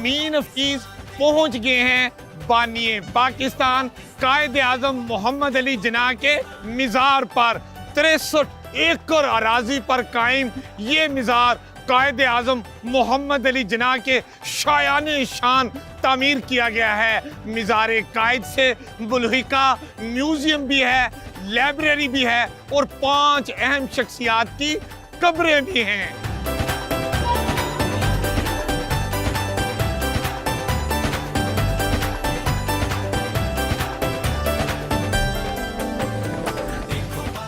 अमीन हफीज पहुंच गए हैं बानिए पाकिस्तान कायद आजम मोहम्मद अली जिन्ना के मज़ार पर। 63 एकड़ अराजी पर कायम ये मज़ार कायद आजम मोहम्मद अली जिन्ना के शायाने शान तामीर किया गया है। मज़ार कायद से मुल्हिका म्यूजियम भी है, लाइब्रेरी भी है और 5 अहम शख्सियात की कब्रें भी हैं।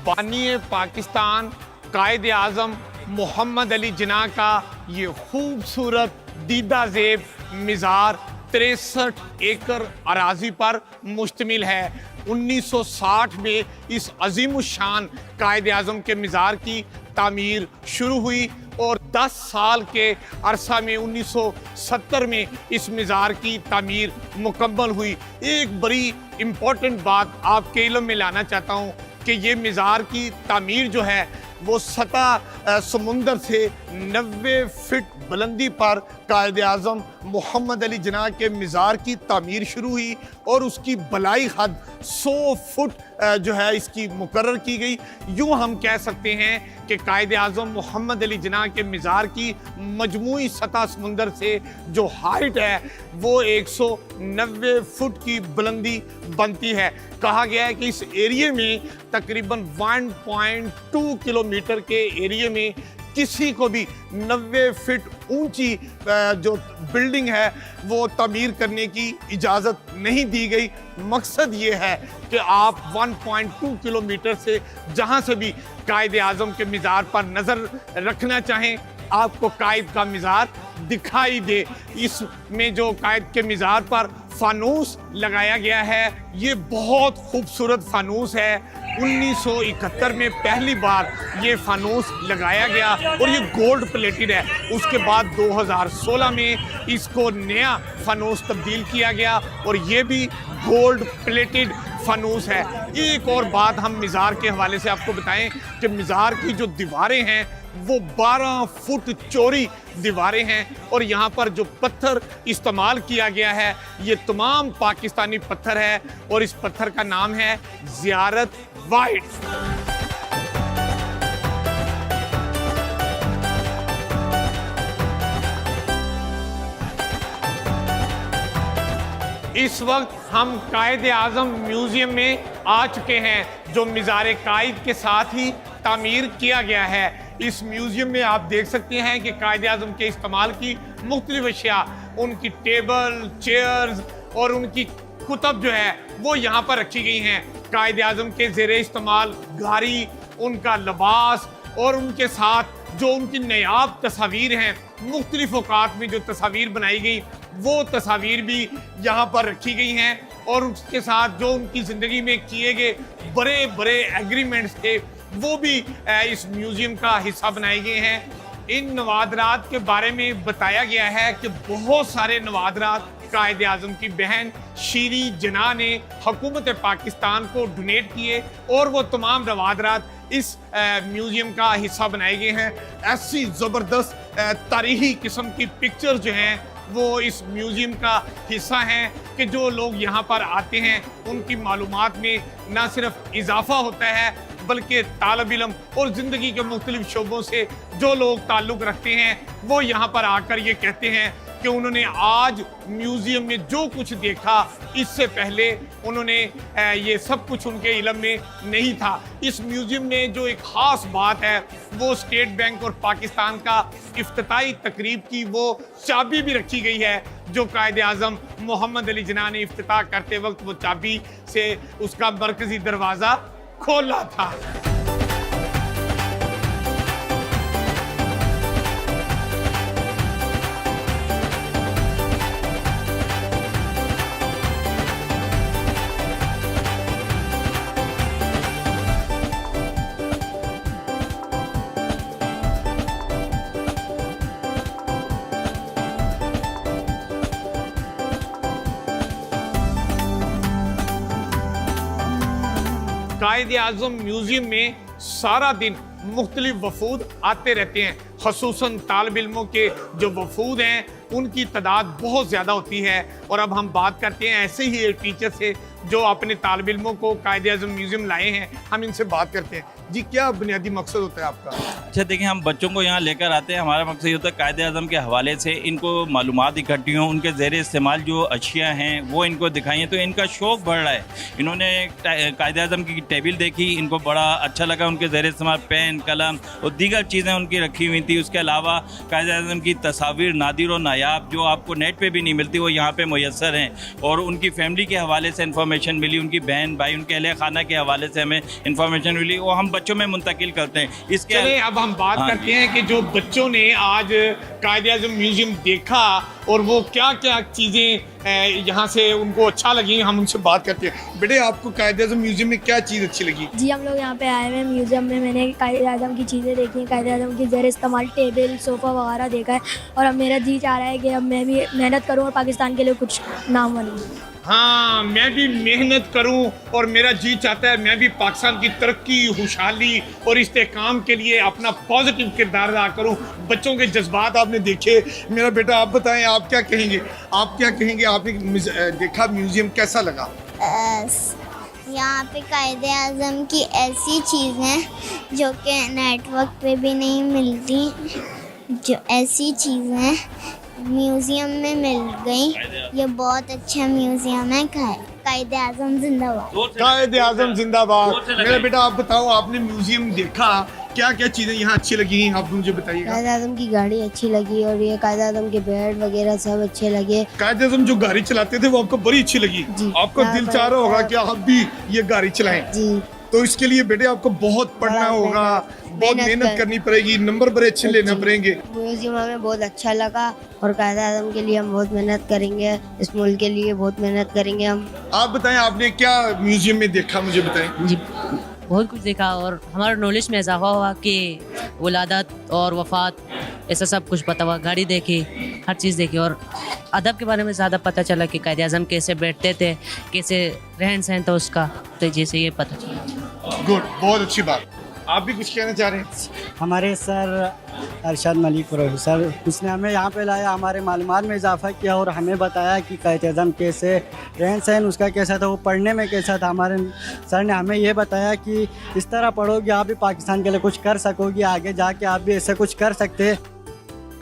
बानिए पाकिस्तान कायद आजम मोहम्मद अली जिन्ना का ये खूबसूरत दीदा ज़ेब मज़ार 63 एकड़ अराजी पर मुश्तमिल है। 1960 में इस अजीमुशान कायद आजम के मज़ार की तामीर शुरू हुई और 10 साल के अरसा में 1970 में इस मज़ार की तामीर मुकम्मल हुई। एक बड़ी इम्पोर्टेंट बात आपके इल्म में लाना चाहता हूँ कि ये मज़ार की तामीर जो है वो सतह समुंदर से 90 फीट बुलंदी पर कायद आज़म मोहम्मद अली जिन्ना के मज़ार की तामीर शुरू हुई और उसकी बलाई हद 100 फुट जो है इसकी मुकर्रर की गई। यूँ हम कह सकते हैं कि कायद आज़म मोहम्मद अली जिन्ना के मज़ार की मजमूई सतह समुंदर से जो हाइट है वो 190 फुट की बुलंदी बनती है। कहा गया है कि इस एरिए में तकरीबन 1.2 किलोमीटर के एरिए में किसी को भी 90 फीट ऊंची जो बिल्डिंग है वो तामीर करने की इजाज़त नहीं दी गई। मकसद ये है कि आप 1.2 किलोमीटर से जहां से भी कायद आज़म के मज़ार पर नज़र रखना चाहें आपको कायद का मज़ार दिखाई दे। इसमें जो कायद के मज़ार पर फानूस लगाया गया है ये बहुत खूबसूरत फानूस है। 1971 में पहली बार ये फानूस लगाया गया और ये गोल्ड प्लेटेड है। उसके बाद 2016 में इसको नया फानूस तब्दील किया गया और ये भी गोल्ड प्लेटेड फानूस है। एक और बात हम मज़ार के हवाले से आपको बताएं कि मज़ार की जो दीवारें हैं वो 12 फुट चौड़ी दीवारें हैं और यहाँ पर जो पत्थर इस्तेमाल किया गया है ये तमाम पाकिस्तानी पत्थर है और इस पत्थर का नाम है ज़ियारत वाइट। इस वक्त हम कायद आज़म म्यूजियम में आ चुके हैं जो मज़ार कायद के साथ ही तामीर किया गया है। इस म्यूजियम में आप देख सकते हैं कि कायद आज़म के इस्तेमाल की मुख्तलिफ अशिया, उनकी टेबल, चेयर्स और उनकी कुतब जो है वो यहाँ पर रखी गई हैं। कायद आज़म के ज़ेरे इस्तेमाल गाड़ी, उनका लिबास और उनके साथ जो उनकी नायाब तस्वीर हैं, मुख्तलिफ औकात में जो तस्वीर बनाई गई वो तस्वीर भी यहाँ पर रखी गई हैं और उसके साथ जो उनकी ज़िंदगी में किए गए बड़े बड़े एग्रीमेंट्स थे वो भी इस म्यूज़ियम का हिस्सा बनाए गए हैं। इन नवादरात के बारे में बताया गया है कि बहुत सारे नवादरात कायद आज़म की बहन शीरी जिन्ना ने हुकूमत पाकिस्तान को डोनेट किए और वो तमाम नवादरात इस म्यूज़ियम का हिस्सा बनाए गए हैं। ऐसी ज़बरदस्त तारीख़ी किस्म की पिक्चर्स जो हैं वो इस म्यूज़ियम का हिस्सा हैं कि जो लोग यहाँ पर आते हैं उनकी मालूमात में न सिर्फ इजाफा होता है बल्कि तालब इल्म और ज़िंदगी के मुख्तलिफ शोबों से जो लोग ताल्लुक़ रखते हैं वो यहाँ पर आकर ये कहते हैं कि उन्होंने आज म्यूज़ियम में जो कुछ देखा इससे पहले उन्होंने ये सब कुछ उनके इल्म में नहीं था। इस म्यूज़ियम में जो एक ख़ास बात है वो स्टेट बैंक और पाकिस्तान का इफ्तिताई तकरीब की वो चाबी भी रखी गई है जो कायद आज़म मोहम्मद अली जिन्ना ने इफ्तिताह करते वक्त वो चाबी से उसका मरकज़ी दरवाज़ा खोला था। कायद आज़म म्यूज़ियम में सारा दिन मुख्तलिफ वफूद आते रहते हैं, खसूसन तालिब इल्मों के जो वफूद हैं उनकी तादाद बहुत ज़्यादा होती है। और अब हम बात करते हैं ऐसे ही एक टीचर से जो अपने तालिब इल्मों को कायद-ए-आज़म म्यूज़ियम लाए हैं। हम इनसे बात करते हैं। जी, क्या बुनियादी मकसद होता है आपका? अच्छा देखिए, हम बच्चों को यहाँ लेकर आते हैं, हमारा मकसद ये होता है कायद-ए-आज़म के हवाले से इनको मालूमात इकट्ठी हों, उनके ज़ेर इस्तेमाल जो अशिया हैं वो इनको दिखाइए, तो इनका शौक़ बढ़ रहा है। इन्होंने कायद-ए-आज़म की टेबल देखी, इनको बड़ा अच्छा लगा, उनके ज़ेर इस्तेमाल पेन, कलम और दीगर चीज़ें उनकी रखी हुई थी। उसके अलावा कायद-ए-आज़म की तस्वीर नादिर और नायाब जो आपको नेट पर भी नहीं मिलती, वो यहाँ पर मुयस्सर हैं। और उनकी फैमिली के हवाले से इंफॉर्मेशन मिली, उनकी बहन भाई, उनके अहले खाना के हवाले से हमें इंफॉर्मेशन मिली, वो हम बच्चों में मुंतकिल करते हैं। इसके चलिए अब हम बात करते हैं कि जो बच्चों ने आज कायद-ए-आज़म म्यूज़ियम देखा और वो क्या क्या चीज़ें यहाँ से उनको अच्छा लगी, हम उनसे बात करते हैं। बेटे, आपको कायद-ए-आज़म म्यूज़ियम में क्या चीज़ अच्छी लगी? जी, हम लोग यहाँ पे आए हुए हैं म्यूज़ियम में। मैंने कायद-ए-आज़म की चीज़ें देखी हैं, कायद-ए-आज़म की ज़ेर इस्तेमाल टेबल, सोफ़ा वगैरह देखा है। और अब मेरा जी चाह रहा है कि अब मैं भी मेहनत करूँ और पाकिस्तान के लिए कुछ नाम बनूँ। हाँ, मैं भी मेहनत करूं और मेरा जी चाहता है मैं भी पाकिस्तान की तरक्की, खुशहाली और इस्तेहकाम के लिए अपना पॉजिटिव किरदार अदा करूं। बच्चों के जज्बात आपने देखे। मेरा बेटा, आप बताएं, आप क्या कहेंगे? आप क्या कहेंगे? आपने देखा म्यूज़ियम, कैसा लगा? यहाँ पे कायद-ए-आज़म की ऐसी चीज़ें जो कि नेटवर्क पे भी नहीं मिलती, जो ऐसी चीज़ें म्यूज़ियम में मिल गई। ये बहुत अच्छा म्यूज़ियम है। कायद-ए-आज़म जिंदाबाद। कायद-ए-आज़म जिंदाबाद। मेरा बेटा, आप बताओ, आपने म्यूज़ियम देखा, क्या क्या चीज़ें यहाँ अच्छी लगी, आप मुझे बताइएगा। कायद-ए-आज़म की गाड़ी अच्छी लगी और ये कायद-ए-आज़म के बेड वगैरह सब अच्छे लगे। कायद-ए-आज़म जो गाड़ी चलाते थे वो आपको बड़ी अच्छी लगी। जी। आपको दिल चाह रहा होगा कि आप भी ये गाड़ी चलाएं। जी। तो इसके लिए बेटे आपको बहुत पढ़ना होगा, बहुत मेहनत करनी पड़ेगी, नंबर बड़े अच्छे लेना पड़ेंगे। म्यूज़ियम हमें बहुत अच्छा लगा और कायद-ए-आज़म के लिए हम बहुत मेहनत करेंगे, इस मुल्क के लिए बहुत मेहनत करेंगे हम। आप बताएं, आपने क्या म्यूज़ियम में देखा, मुझे बताएं। जी, बहुत कुछ देखा और हमारा नॉलेज में इजाफा हुआ कि वलादत और वफ़ात ऐसा सब कुछ पता हुआ। गाड़ी देखी, हर चीज़ देखी और अदब के बारे में ज़्यादा पता चला कि कायद-ए-आज़म कैसे बैठते थे, कैसे रहन सहन था उसका, तो जैसे ये पता चला। गुड, बहुत अच्छी बात। आप भी कुछ कहना चाह रहे हैं? हमारे सर अरशद मलिक प्रोफेसर, उसने हमें यहाँ पे लाया, हमारे मालूमात में इजाफा किया और हमें बताया कि कायद-ए-आज़म कैसे रहन सहन उसका कैसा था, वो पढ़ने में कैसा था। हमारे सर ने हमें ये बताया कि इस तरह पढ़ोगे आप भी पाकिस्तान के लिए कुछ कर सकोगे, आगे जाके आप भी ऐसा कुछ कर सकते हैं।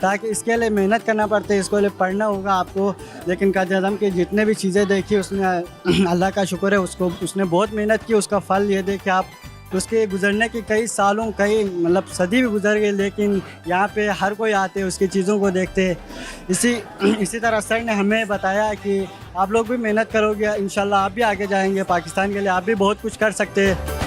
ताकि इसके लिए मेहनत करना पड़ता है, इसको लिए पढ़ना होगा आपको। लेकिन कायद-ए-आज़म की जितने भी चीज़ें देखी उसने, अल्लाह का शुक्र है, उसने बहुत मेहनत की, उसका फल ये देखे आप। उसके गुजरने के कई सालों, कई मतलब सदी भी गुजर गई, लेकिन यहाँ पे हर कोई आते उसकी चीज़ों को देखते। इसी तरह सर ने हमें बताया कि आप लोग भी मेहनत करोगे, इंशाल्लाह आप भी आगे जाएंगे पाकिस्तान के लिए, आप भी बहुत कुछ कर सकते हैं।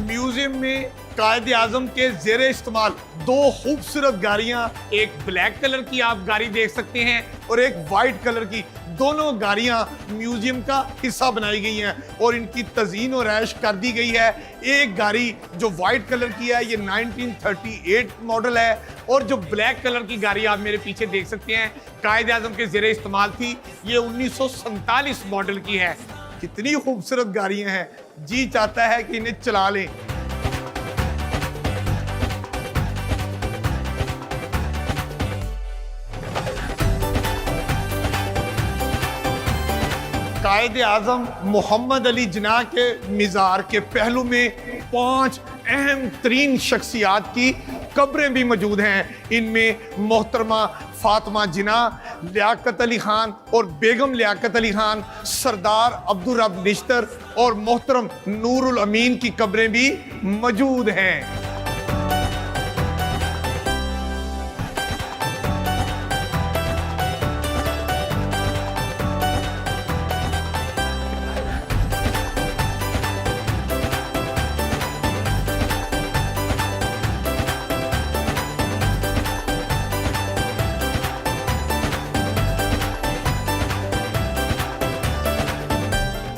म्यूजियम में कायद-ए-आज़म के ज़ेरे इस्तेमाल दो खूबसूरत गाड़ियां, एक ब्लैक कलर की आप गाड़ी देख सकते हैं और एक वाइट कलर की। दोनों गाड़ियां म्यूजियम का हिस्सा बनाई गई हैं और इनकी तज़ीन और रैश कर दी गई है। एक गाड़ी जो वाइट कलर की है, ये 1938 मॉडल है, और जो ब्लैक कलर की गाड़ी आप मेरे पीछे देख सकते हैं, कायद-ए-आज़म के ज़ेरे इस्तेमाल थी, ये 1947 मॉडल की है। कितनी खूबसूरत गाड़ियां हैं, जी चाहता है कि इन्हें चला लें। कायद-ए-आज़म मोहम्मद अली जिन्ना के मिज़ार के पहलू में 5 अहम तरीन शख्सियात की कब्रें भी मौजूद हैं। इनमें मोहतरमा फातिमा जिन्ना, लियाकत अली खान और बेगम लियाकत अली खान, सरदार अब्दुल रब निश्तर और मोहतरम नूरुल अमीन की कब्रें भी मौजूद हैं।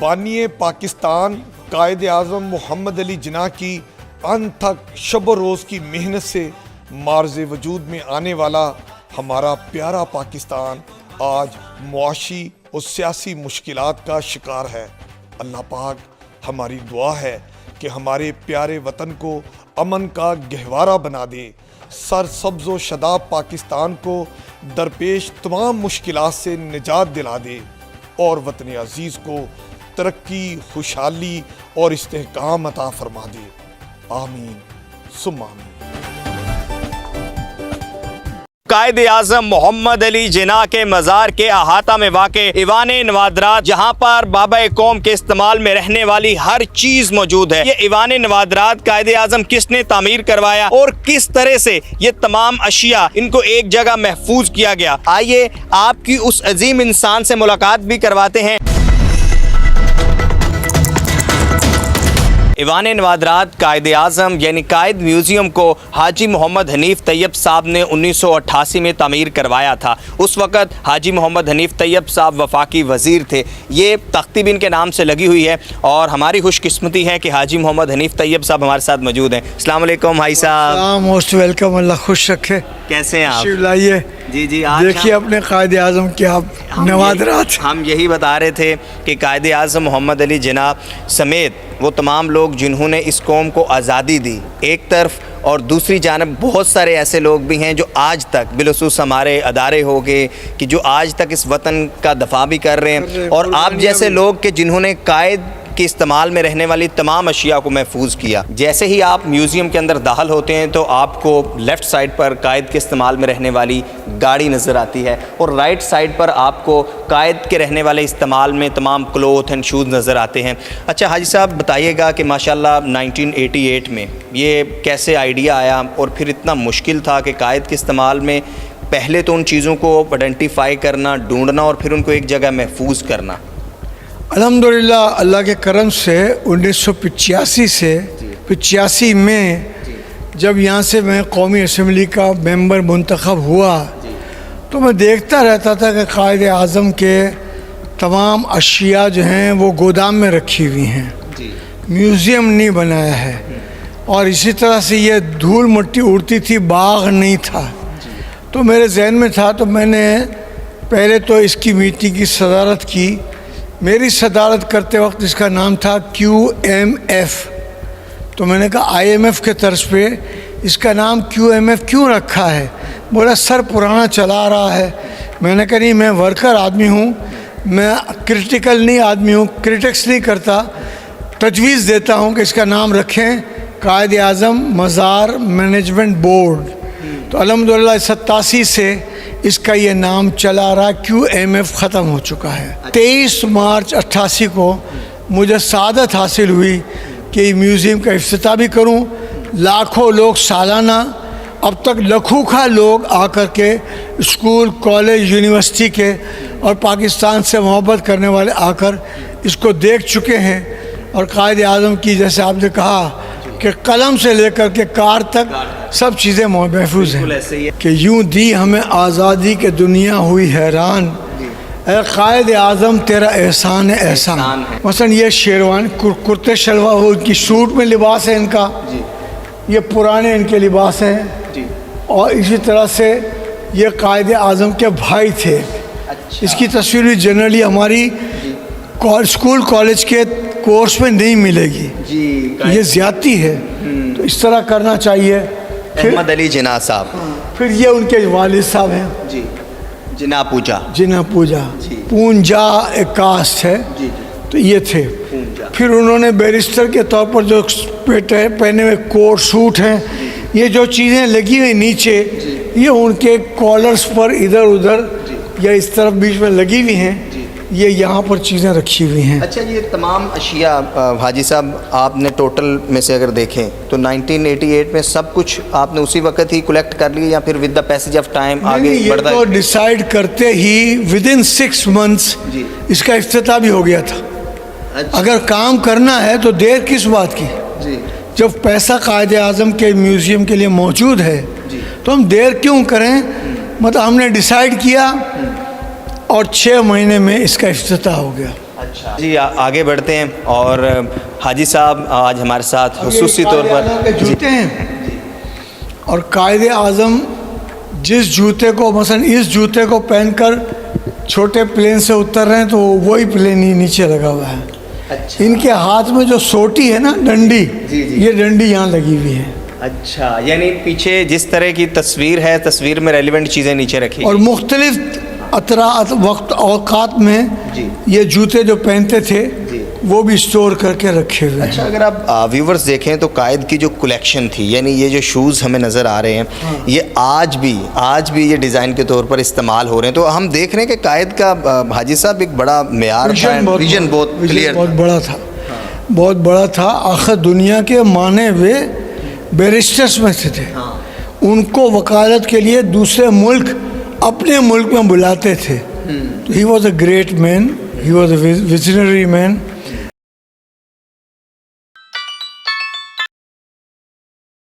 बानिए पाकिस्तान कायद-ए-आज़म मोहम्मद अली जिन्ना की अनथक शब रोज़ की मेहनत से मार्ज़ वजूद में आने वाला हमारा प्यारा पाकिस्तान आज मुआशी और सियासी मुश्किलात का शिकार है। अल्लाह पाक हमारी दुआ है कि हमारे प्यारे वतन को अमन का गहवारा बना दे, सरसब्ज़ व शदाब पाकिस्तान को दरपेश तमाम मुश्किलात से निजात दिला दे और वतन अज़ीज़ को तरक्की, खुशहाली और इस्तेहकाम अता फरमा दे। आमीन सुम्मा आमीन। कायदे आज़म मोहम्मद अली जिन्ना के मज़ार के अहाता में वाक़े ईवान नवादरात, जहाँ पर बाबा कौम के इस्तेमाल में रहने वाली हर चीज़ मौजूद है। ये ईवान नवादरात कायदे आज़म किसने तामीर करवाया और किस तरह से ये तमाम अशिया इनको एक जगह महफूज किया गया, आइए आपकी उस अजीम इंसान से मुलाकात भी करवाते हैं। ईवान नवादरात कायदे आज़म यानी कायद म्यूज़ियम को हाजी मोहम्मद हनीफ़ तैयब साहब ने 1988 में तामीर करवाया था। उस वक़्त हाजी मोहम्मद हनीफ़ तैयब साहब वफाकी वज़ीर थे। ये तख्ती भी इनके नाम से लगी हुई है और हमारी खुशकिस्मती है कि हाजी मोहम्मद हनीफ़ तैयब साहब हमारे साथ मौजूद हैं। अस्सलाम वालेकुम भाई साहब। मोस्ट वेलकम, अल्लाह खुश रखे। कैसे हैं आप? लाइए जी देखिए अपने कायदे आज़म के आप नवादरात। हम यही बता रहे थे कि कायदे आज़म मोहम्मद अली जिन्ना समेत वो तमाम लोग जिन्होंने इस कौम को आज़ादी दी एक तरफ, और दूसरी जानब बहुत सारे ऐसे लोग भी हैं जो आज तक बिलखुसूस हमारे अदारे हो गए कि जो आज तक इस वतन का दफा भी कर रहे हैं, और आप जैसे लोग के जिन्होंने कायद के इस्तेमाल में रहने वाली तमाम अशिया को महफूज किया। जैसे ही आप म्यूज़ियम के अंदर दाखिल होते हैं तो आपको लेफ़्ट साइड पर कायद के इस्तेमाल में रहने वाली गाड़ी नज़र आती है और राइट साइड पर आपको कायद के रहने वाले इस्तेमाल में तमाम क्लोथ एंड शूज़ नज़र आते हैं। अच्छा हाजी साहब बताइएगा कि माशाल्लाह 1988 में ये कैसे आइडिया आया और फिर इतना मुश्किल था कि कायद के इस्तेमाल में पहले तो उन चीज़ों को आइडेंटिफाई करना, ढूंढना और फिर उनको एक जगह महफूज करना। अल्हम्दुलिल्लाह अल्लाह के करम से 1985 से 85 में जब यहाँ से मैं कौमी असम्बली का मेंबर मुंतखब हुआ तो मैं देखता रहता था कि कायदे आज़म के तमाम अशिया जो हैं वो गोदाम में रखी हुई हैं, म्यूज़ियम नहीं बनाया है, और इसी तरह से ये धूल मिट्टी उड़ती थी, बाग नहीं था। तो मेरे जहन में था, तो मैंने पहले तो इसकी मीटिंग की सदारत की। मेरी सदारत करते वक्त इसका नाम था QMF, तो मैंने कहा IMF के तर्ज पे इसका नाम QMF क्यों रखा है? बोला सर पुराना चला रहा है। मैंने कहा नहीं, मैं वर्कर आदमी हूँ, मैं क्रिटिकल नहीं आदमी हूँ, क्रिटिक्स नहीं करता, तजवीज़ देता हूँ कि इसका नाम रखें कायदे आज़म मज़ार मैनेजमेंट बोर्ड। तो अल्हम्दुलिल्लाह 87 से इसका ये नाम चला रहा, QMF ख़त्म हो चुका है। 23 मार्च 88 को मुझे सादत हासिल हुई कि म्यूज़ियम का इफ्तिताह भी करूं। लाखों लोग सालाना, अब तक लखूखा लोग आकर के स्कूल, कॉलेज, यूनिवर्सिटी के और पाकिस्तान से मोहब्बत करने वाले आकर इसको देख चुके हैं। और कायदे आज़म की जैसे आपने कहा कि कलम से लेकर के कार तक सब चीज़ें महफूज हैं कि यूं दी हमें आज़ादी के दुनिया हुई हैरान, ए कायदे आज़म तेरा एहसान है एहसान। मसलन ये शेरवानी कुर्ते शलवार, उनकी सूट में लिबास है इनका, ये पुराने इनके लिबास हैं। और इसी तरह से ये कायदे आज़म के भाई थे। इसकी तस्वीर भी जनरली हमारी स्कूल कॉलेज के कोर्स में नहीं मिलेगी, ये ज़्यादती है, तो इस तरह करना चाहिए। मोहम्मद अली जिन्ना साहब, फिर ये उनके वालिद साहब हैं जी, जिन्ना पूजा, पूंजा एक कास्ट है, तो ये थे। फिर उन्होंने बैरिस्टर के तौर पर जो पहने हुए कोट सूट हैं, ये जो चीज़ें लगी हुई नीचे, ये उनके कॉलर्स पर इधर उधर या इस तरफ बीच में लगी हुई हैं, ये यहाँ पर चीज़ें रखी हुई हैं। अच्छा, ये तमाम अशिया हाजी साहब आपने टोटल में से अगर देखें तो 1988 में सब कुछ आपने उसी वक्त ही कलेक्ट कर लिया या फिर with the passage of time आगे बढ़ता है? तो डिसाइड करते ही विदिन 6 मंथ्स इसका इफ्तिताह भी हो गया था। अच्छा। अगर काम करना है तो देर किस बात की जी? जब पैसा कायदे आज़म के म्यूज़ियम के लिए मौजूद है तो हम देर क्यों करें? मतलब हमने डिसाइड किया और 6 महीने में इसका इफ्तिताह हो गया। अच्छा जी, आगे बढ़ते हैं। और हाजी साहब आज हमारे साथ खुसूसी तौर पर जूते हैं, और कायदे आज़म जिस जूते को, मसलन इस जूते को पहनकर छोटे प्लेन से उतर रहे हैं तो वही प्लेन ही नीचे लगा हुआ है। अच्छा। इनके हाथ में जो सोटी है ना, डंडी, जी, जी। ये डंडी यहाँ लगी हुई है। अच्छा, यानी पीछे जिस तरह की तस्वीर है, तस्वीर में रेलिवेंट चीज़ें नीचे रखी और मुख्तलिफ वक्त औकात में जी। ये जूते जो पहनते थे जी। वो भी स्टोर करके रखे हुए हैं। अच्छा, अगर आप व्यूवर्स देखें तो कायद की जो कलेक्शन थी, यानी ये जो शूज़ हमें नज़र आ रहे हैं, ये आज भी ये डिज़ाइन के तौर पर इस्तेमाल हो रहे हैं। तो हम देख रहे हैं कि कायद का हाजी साहब एक बड़ा मेयार था, विजन बहुत क्लियर, बहुत बड़ा था, बहुत बड़ा था। आखिर दुनिया के माने हुए बैरिस्टर्स में से थे। उनको वकालत के लिए दूसरे मुल्क अपने मुल्क में बुलाते थे। He was a great man, he was a visionary man.